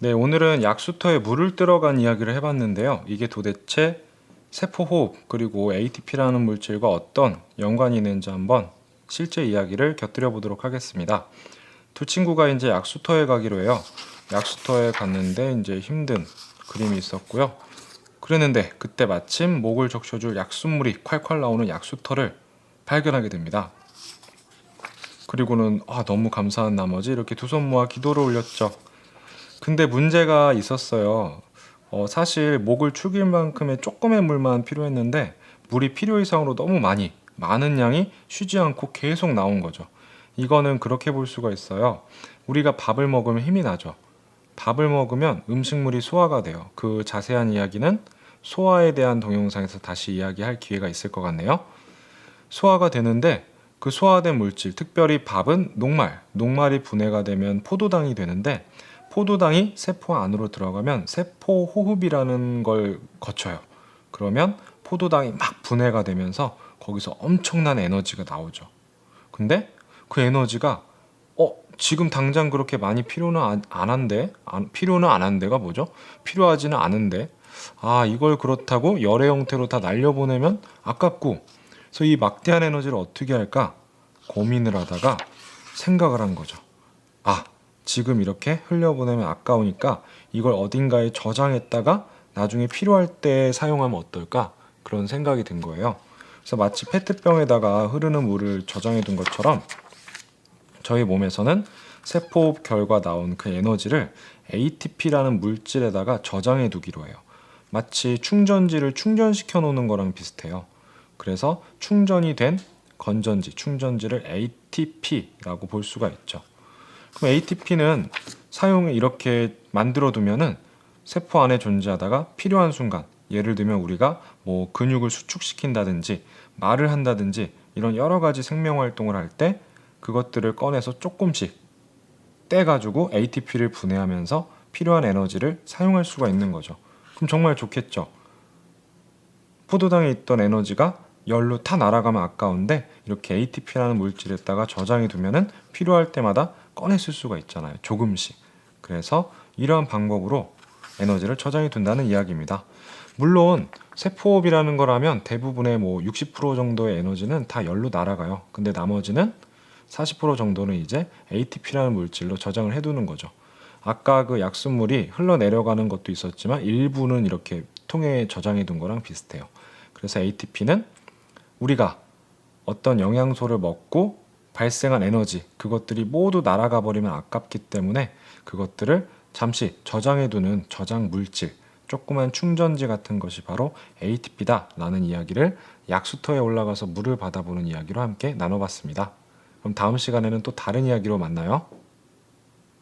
네, 오늘은 약수터에 물을 들어간 이야기를 해봤는데요. 이게 도대체 세포호흡 그리고 ATP라는 물질과 어떤 연관이 있는지 한번 실제 이야기를 곁들여 보도록 하겠습니다. 두 친구가 이제 약수터에 가기로 해요. 약수터에 갔는데 이제 힘든 그림이 있었고요. 그랬는데 그때 마침 목을 적셔줄 약수물이 콸콸 나오는 약수터를 발견하게 됩니다. 그리고는 너무 감사한 나머지 이렇게 두 손 모아 기도를 올렸죠. 근데 문제가 있었어요. 사실 목을 축일 만큼의 조금의 물만 필요했는데 물이 필요 이상으로 너무 많은 양이 쉬지 않고 계속 나온 거죠. 이거는 그렇게 볼 수가 있어요. 우리가 밥을 먹으면 힘이 나죠. 밥을 먹으면 음식물이 소화가 돼요. 그 자세한 이야기는 소화에 대한 동영상에서 다시 이야기할 기회가 있을 것 같네요. 소화가 되는데 그 소화된 물질, 특별히 밥은 녹말이 분해가 되면 포도당이 되는데 포도당이 세포 안으로 들어가면 세포 호흡이라는 걸 거쳐요. 그러면 포도당이 막 분해가 되면서 거기서 엄청난 에너지가 나오죠. 근데 그 에너지가 지금 당장 그렇게 많이 필요는 안 한데 필요는 안 한데가 뭐죠? 필요하지는 않은데 이걸 그렇다고 열의 형태로 다 날려보내면 아깝고 그래서 이 막대한 에너지를 어떻게 할까 고민을 하다가 생각을 한 거죠. 지금 이렇게 흘려보내면 아까우니까 이걸 어딘가에 저장했다가 나중에 필요할 때 사용하면 어떨까? 그런 생각이 든 거예요. 그래서 마치 페트병에다가 흐르는 물을 저장해 둔 것처럼 저희 몸에서는 세포호흡 결과 나온 그 에너지를 ATP라는 물질에다가 저장해 두기로 해요. 마치 충전지를 충전시켜 놓는 거랑 비슷해요. 그래서 충전이 된 건전지, 충전지를 ATP라고 볼 수가 있죠. 그럼 ATP는 사용을 이렇게 만들어 두면은 세포 안에 존재하다가 필요한 순간, 예를 들면 우리가 뭐 근육을 수축시킨다든지 말을 한다든지 이런 여러 가지 생명 활동을 할 때 그것들을 꺼내서 조금씩 떼가지고 ATP를 분해하면서 필요한 에너지를 사용할 수가 있는 거죠. 그럼 정말 좋겠죠. 포도당에 있던 에너지가 열로 타 날아가면 아까운데 이렇게 ATP라는 물질에다가 저장해 두면은 필요할 때마다 꺼내 쓸 수가 있잖아요. 조금씩. 그래서 이러한 방법으로 에너지를 저장해 둔다는 이야기입니다. 물론 세포호흡이라는 거라면 대부분의 뭐 60% 정도의 에너지는 다 열로 날아가요. 근데 나머지는 40% 정도는 이제 ATP라는 물질로 저장을 해두는 거죠. 아까 그 약수물이 흘러내려가는 것도 있었지만 일부는 이렇게 통에 저장해 둔 거랑 비슷해요. 그래서 ATP는 우리가 어떤 영양소를 먹고 발생한 에너지, 그것들이 모두 날아가 버리면 아깝기 때문에 그것들을 잠시 저장해 두는 저장 물질, 조그만 충전지 같은 것이 바로 ATP다라는 이야기를 약수터에 올라가서 물을 받아보는 이야기로 함께 나눠봤습니다. 그럼 다음 시간에는 또 다른 이야기로 만나요.